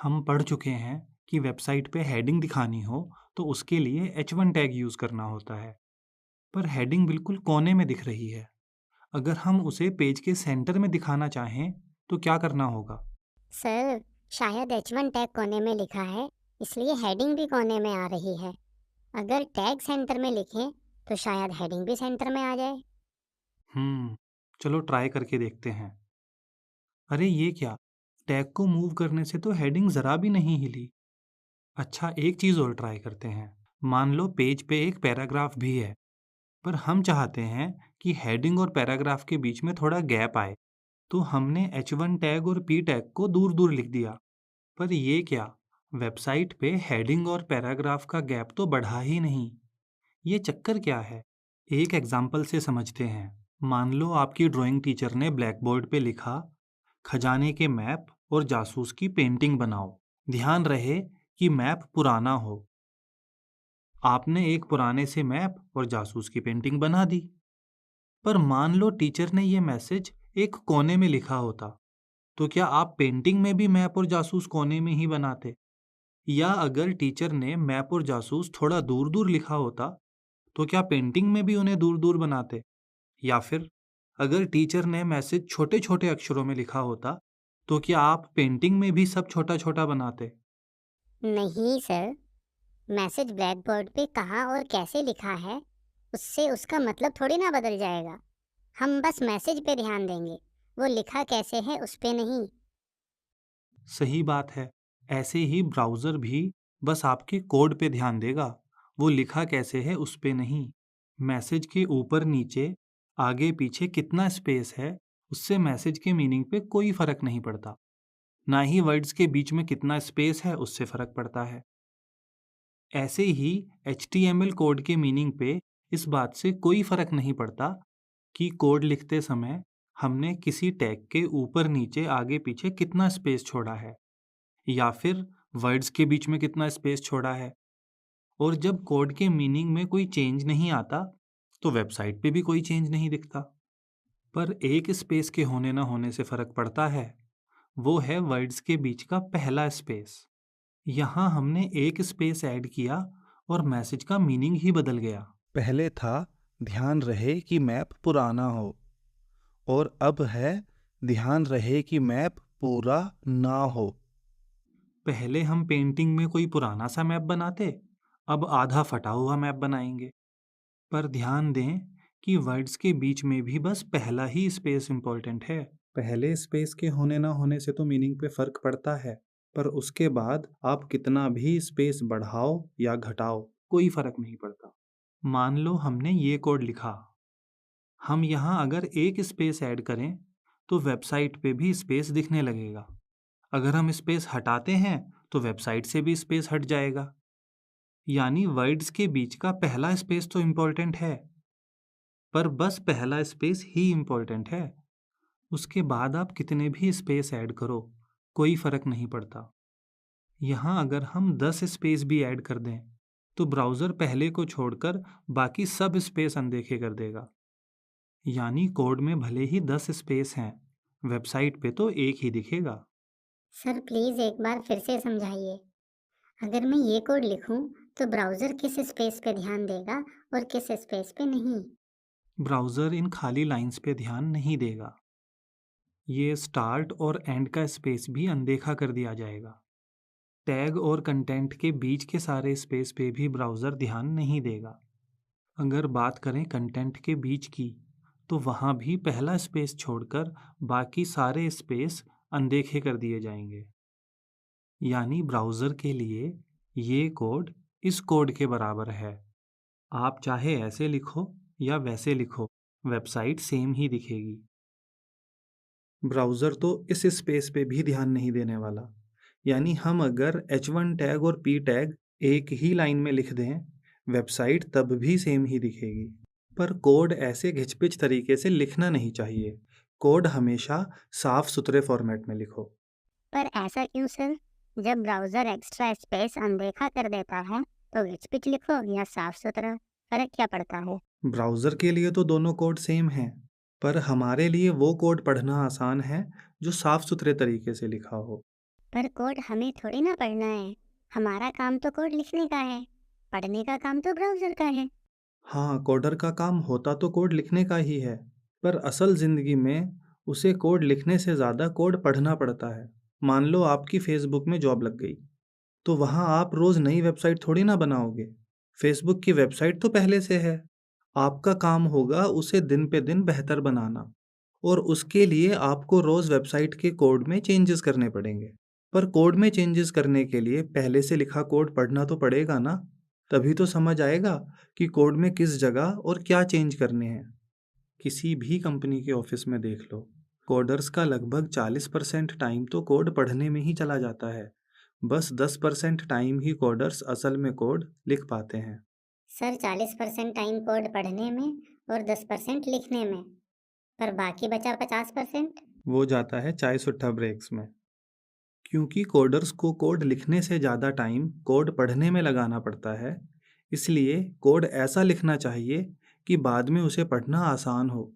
हम पढ़ चुके हैं कि वेबसाइट पे हेडिंग दिखानी हो तो उसके लिए H1 टैग यूज़ करना होता है। पर हेडिंग बिल्कुल कोने में दिख रही है। अगर हम उसे पेज के सेंटर में दिखाना चाहें तो क्या करना होगा? सर, शायद H1 टैग कोने में लिखा है, इसलिए हेडिंग भी कोने में आ रही है। अगर टैग सेंटर में लिखें, तो शायद हेडिंग भी सेंटर में आ जाए। चलो ट्राई करके देखते हैं। अरे ये क्या? टैग को मूव करने से तो हेडिंग ज़रा भी नहीं हिली। अच्छा, एक चीज़ और ट्राई करते हैं। मान लो पेज पे एक पैराग्राफ भी है, पर हम चाहते हैं कि हेडिंग और पैराग्राफ के बीच में थोड़ा गैप आए। तो हमने H1 टैग और P टैग को दूर-दूर लिख दिया। पर ये क्या? वेबसाइट पे हेडिंग और पैराग्राफ का गैप तो बढ़ा ही नहीं। ये चक्कर क्या है? एक एग्जाम्पल से समझते हैं। मान लो आपकी ड्राइंग टीचर ने ब्लैक बोर्ड पे लिखा, खजाने के मैप और जासूस की पेंटिंग बनाओ। ध्यान रहे कि मैप पुराना हो। आपने एक पुराने से मैप और जासूस की पेंटिंग बना दी। पर मान लो टीचर ने ये मैसेज एक कोने में लिखा होता, तो क्या आप पेंटिंग में भी मैप और जासूस कोने में ही बनाते? या अगर टीचर ने मैप और जासूस थोड़ा दूर-दूर लिखा होता, तो क्या पेंटिंग में भी उन्हें दूर-दूर बनाते? या फिर अगर टीचर ने मैसेज छोटे-छोटे अक्षरों में लिखा होता, तो क्या आप पेंटिंग में भी सब छोटा-छोटा बनाते? नहीं सर, मैसेज ब्लैक बोर्ड पे कहाँ और कैसे लिखा है, उससे उसका मतलब थोड़ी ना बदल जाएगा। हम बस मैसेज पे ध्यान देंगे, वो लिखा कैसे है उस पे नहीं। सही बात है। ऐसे ही ब्राउज़र भी बस आपके कोड पे ध्यान देगा, वो लिखा कैसे है उस पे नहीं। मैसेज के ऊपर-नीचे, आगे-पीछे कितना स्पेस है, उससे मैसेज के मीनिंग पे कोई फ़र्क नहीं पड़ता। ना ही वर्ड्स के बीच में कितना स्पेस है, उससे फ़र्क पड़ता है। ऐसे ही HTML कोड के मीनिंग पे इस बात से कोई फ़र्क नहीं पड़ता कि कोड लिखते समय हमने किसी टैग के ऊपर-नीचे, आगे-पीछे कितना स्पेस छोड़ा है। या फिर वर्ड्स के बीच में कितना स्पेस छोड़ा है। और जब कोड के मीनिंग में कोई चेंज नहीं आता, तो वेबसाइट पे भी कोई चेंज नहीं दिखता। पर एक स्पेस के होने ना होने से फर्क पड़ता है। वो है वर्ड्स के बीच का पहला स्पेस। यहाँ हमने एक स्पेस ऐड किया और मैसेज का मीनिंग ही बदल गया। पहले था ध्यान रहे कि मैप पुराना हो और अब है ध्यान रहे कि मैप पूरा ना हो। पहले हम पेंटिंग में कोई पुराना सा मैप बनाते, अब आधा फटा हुआ मैप बनाएंगे। पर ध्यान दें कि वर्ड्स के बीच में भी बस पहला ही स्पेस इंपॉर्टेंट है। पहले स्पेस के होने ना होने से तो मीनिंग पे फर्क पड़ता है, पर उसके बाद आप कितना भी स्पेस बढ़ाओ या घटाओ, कोई फर्क नहीं पड़ता। मान लो हमने ये कोड लिखा, हम यहाँ अगर एक स्पेस ऐड करें तो वेबसाइट पे भी स्पेस दिखने लगेगा। अगर हम स्पेस हटाते हैं तो वेबसाइट से भी स्पेस हट जाएगा। यानी वर्ड्स के बीच का पहला स्पेस तो इम्पोर्टेंट है, पर बस पहला स्पेस ही इम्पोर्टेंट है। उसके बाद आप कितने भी स्पेस ऐड करो, कोई फ़र्क नहीं पड़ता। यहाँ अगर हम 10 स्पेस भी ऐड कर दें, तो ब्राउज़र पहले को छोड़कर बाकी सब स्पेस अनदेखे कर देगा। यानी कोड में भले ही 10 स्पेस हैं, वेबसाइट पे तो एक ही दिखेगा। सर प्लीज़ एक बार फिर से समझाइए। अगर मैं ये कोड लिखूं, तो ब्राउज़र किस स्पेस पे ध्यान देगा और किस स्पेस पे नहीं? ब्राउज़र इन खाली लाइंस पे ध्यान नहीं देगा। ये स्टार्ट और एंड का स्पेस भी अनदेखा कर दिया जाएगा। टैग और कंटेंट के बीच के सारे स्पेस पे भी ब्राउज़र ध्यान नहीं देगा। अगर बात करें कंटेंट के बीच की, तो वहाँ भी पहला स्पेस छोड़कर बाकी सारे स्पेस अनदेखे कर दिए जाएंगे। यानी ब्राउज़र के लिए ये कोड इस कोड के बराबर है। आप चाहे ऐसे लिखो या वैसे लिखो, वेबसाइट सेम ही दिखेगी। ब्राउज़र तो इस स्पेस पे भी ध्यान नहीं देने वाला। यानी हम अगर H1 टैग और P टैग एक ही लाइन में लिख दें, वेबसाइट तब भी सेम ही दिखेगी। पर कोड ऐसे घिच-पिच तरीके से लिखना नहीं चाहिए। कोड हमेशा साफ सुथरे फॉर्मेट में लिखो। पर ऐसा क्यों सर? जब ब्राउज़र एक्स्ट्रा स्पेस अनदेखा कर देता है, तो घिच-पिच लिखो या साफ-सुथरा, फ़र्क क्या पड़ता है? ब्राउज़र के लिए तो दोनों कोड सेम हैं, पर हमारे लिए वो कोड पढ़ना आसान है जो साफ सुथरे तरीके से लिखा हो। पर कोड हमें थोड़ी ना पढ़ना है। हमारा काम तो कोड लिखने का है, पढ़ने का काम तो ब्राउज़र का है। हाँ, कोडर का काम होता तो कोड लिखने का ही है, पर असल ज़िंदगी में उसे कोड लिखने से ज़्यादा कोड पढ़ना पड़ता है। मान लो आपकी फ़ेसबुक में जॉब लग गई, तो वहाँ आप रोज़ नई वेबसाइट थोड़ी ना बनाओगे। फ़ेसबुक की वेबसाइट तो पहले से है। आपका काम होगा उसे दिन पे दिन बेहतर बनाना, और उसके लिए आपको रोज़ वेबसाइट के कोड में चेंजेस करने पड़ेंगे। पर कोड में चेंजेस करने के लिए पहले से लिखा कोड पढ़ना तो पड़ेगा ना, तभी तो समझ आएगा कि कोड में किस जगह और क्या चेंज करने हैं। किसी भी कंपनी के ऑफिस में देख लो, कोडर्स का लगभग 40% टाइम तो कोड पढ़ने में ही चला जाता है। बस 10% टाइम ही कोडर्स असल में कोड लिख पाते हैं। सर 40% टाइम कोड पढ़ने में और 10% लिखने में, पर बाकी बचा 50%। वो जाता है चाय सुट्टा ब्रेक्स में। क्योंकि कोडर्स को कोड लिखने से ज़्यादा टाइम कोड पढ़ने में लगाना पड़ता है, इसलिए कोड ऐसा लिखना चाहिए कि बाद में उसे पढ़ना आसान हो।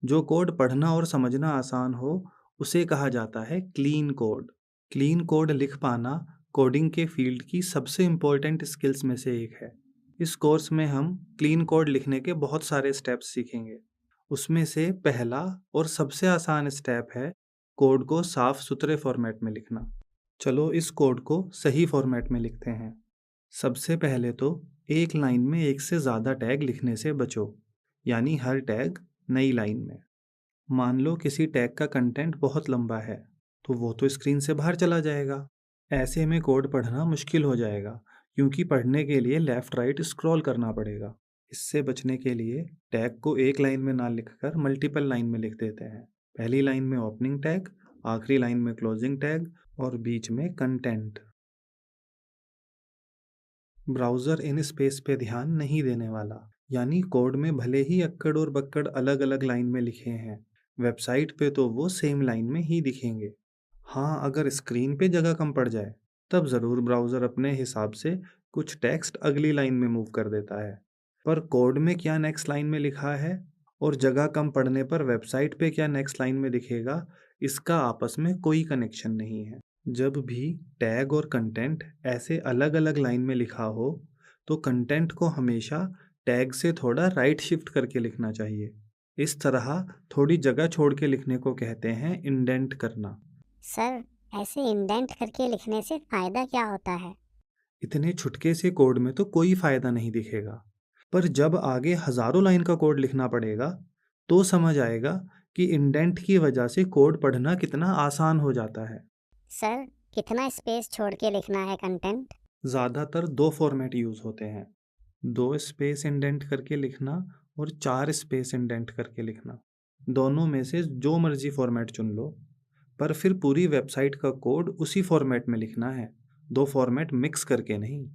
जो कोड पढ़ना और समझना आसान हो, उसे कहा जाता है क्लीन कोड। क्लीन कोड लिख पाना कोडिंग के फील्ड की सबसे इम्पोर्टेंट स्किल्स में से एक है। इस कोर्स में हम क्लीन कोड लिखने के बहुत सारे स्टेप्स सीखेंगे। उसमें से पहला और सबसे आसान स्टेप है कोड को साफ सुथरे फॉर्मेट में लिखना। चलो इस कोड को सही फॉर्मेट में लिखते हैं। सबसे पहले तो एक लाइन में एक से ज़्यादा टैग लिखने से बचो, यानी हर टैग नई लाइन में। मान लो किसी टैग का कंटेंट बहुत लंबा है, तो वो तो स्क्रीन से बाहर चला जाएगा। ऐसे में कोड पढ़ना मुश्किल हो जाएगा, क्योंकि पढ़ने के लिए लेफ़्ट राइट स्क्रॉल करना पड़ेगा। इससे बचने के लिए टैग को एक लाइन में ना लिखकर मल्टीपल लाइन में लिख देते हैं। पहली लाइन में ओपनिंग टैग, आखिरी लाइन में क्लोजिंग टैग और बीच में कंटेंट। ब्राउज़र इन स्पेस पे ध्यान नहीं देने वाला, यानी कोड में भले ही अक्कड़ और बक्कड़ अलग अलग लाइन में लिखे हैं, वेबसाइट पे तो वो सेम लाइन में ही दिखेंगे। हाँ, अगर स्क्रीन पे जगह कम पड़ जाए, तब ज़रूर ब्राउज़र अपने हिसाब से कुछ टेक्स्ट अगली लाइन में मूव कर देता है। पर कोड में क्या नेक्स्ट लाइन में लिखा है और जगह कम पड़ने पर वेबसाइट पे क्या नेक्स्ट लाइन में दिखेगा, इसका आपस में कोई कनेक्शन नहीं है। जब भी टैग और कंटेंट ऐसे अलग अलग लाइन में लिखा हो, तो कंटेंट को हमेशा टैग से थोड़ा राइट शिफ्ट करके लिखना चाहिए। इस तरह थोड़ी जगह छोड़ के लिखने को कहते हैं इंडेंट करना। सर ऐसे इंडेंट करके लिखने से फ़ायदा क्या होता है? इतने छुटके से कोड में तो कोई फ़ायदा नहीं दिखेगा, पर जब आगे हज़ारों लाइन का कोड लिखना पड़ेगा, तो समझ आएगा कि इंडेंट की वजह से कोड पढ़ना कितना आसान हो जाता है। सर कितना स्पेस छोड़ के लिखना है कंटेंट? ज़्यादातर दो फॉर्मेट यूज़ होते हैं, 2 स्पेस इंडेंट करके लिखना और 4 स्पेस इंडेंट करके लिखना। दोनों में से जो मर्जी फॉर्मेट चुन लो, पर फिर पूरी वेबसाइट का कोड उसी फॉर्मेट में लिखना है, दो फॉर्मेट मिक्स करके नहीं।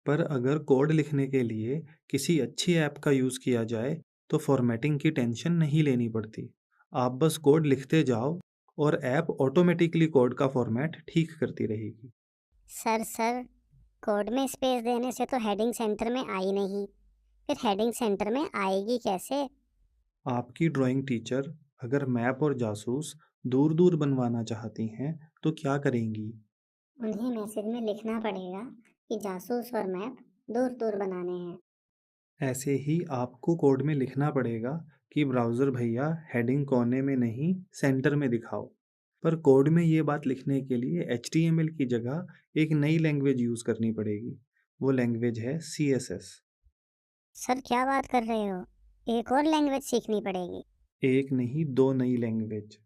पर अगर कोड लिखने के लिए किसी अच्छी ऐप का यूज़ किया जाए, तो फॉर्मेटिंग की टेंशन नहीं लेनी पड़ती। आप बस कोड लिखते जाओ और ऐप ऑटोमेटिकली कोड का फॉर्मेट ठीक करती रहेगी। सर कोड में स्पेस देने से तो हेडिंग सेंटर में आई नहीं, फिर हेडिंग सेंटर में आएगी कैसे? आपकी ड्राइंग टीचर अगर मैप और जासूस दूर दूर बनवाना चाहती हैं, तो क्या करेंगी? उन्हें मैसेज में लिखना पड़ेगा कि जासूस और मैप दूर दूर बनाने हैं। ऐसे ही आपको कोड में लिखना पड़ेगा कि ब्राउज़र भैया हेडिंग कोने में नहीं सेंटर में दिखाओ। पर कोड में ये बात लिखने के लिए HTML की जगह एक नई लैंग्वेज यूज़ करनी पड़ेगी। वो लैंग्वेज है CSS। सर क्या बात कर रहे हो? एक और लैंग्वेज सीखनी पड़ेगी? एक नहीं, दो नई लैंग्वेज।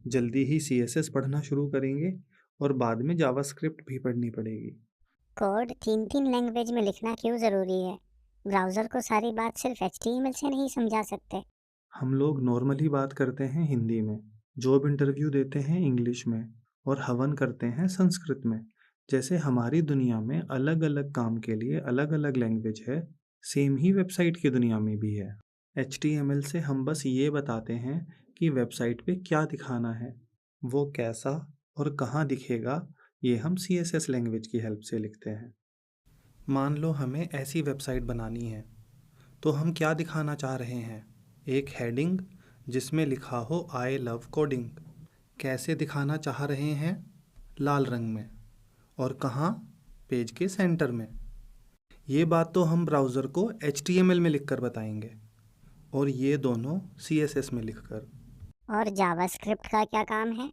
जल्दी ही CSS पढ़ना शुरू करेंगे और बाद में जावास्क्रिप्ट भी पढ़नी पड़ेगी। कोड 3 लैंग्वेज में लिखना क्यों ज़रूरी है? ब्राउज़र को सारी बात सिर्फ HTML से नहीं समझा सकते। हम लोग नॉर्मली बात करते हैं हिंदी में, जॉब इंटरव्यू देते हैं इंग्लिश में और हवन करते हैं संस्कृत में। जैसे हमारी दुनिया में अलग अलग काम के लिए अलग अलग लैंग्वेज है, सेम ही वेबसाइट की दुनिया में भी है। HTML से हम बस ये बताते हैं कि वेबसाइट पे क्या दिखाना है, वो कैसा और कहाँ दिखेगा, ये हम CSS लैंग्वेज की हेल्प से लिखते हैं। मान लो हमें ऐसी वेबसाइट बनानी है, तो हम क्या दिखाना चाह रहे हैं? एक हेडिंग जिसमें लिखा हो आई लव कोडिंग। कैसे दिखाना चाह रहे हैं? लाल रंग में और कहाँ पेज के सेंटर में। ये बात तो हम ब्राउज़र को HTML में लिखकर बताएंगे और ये दोनों CSS में लिखकर। और जावास्क्रिप्ट का क्या काम है?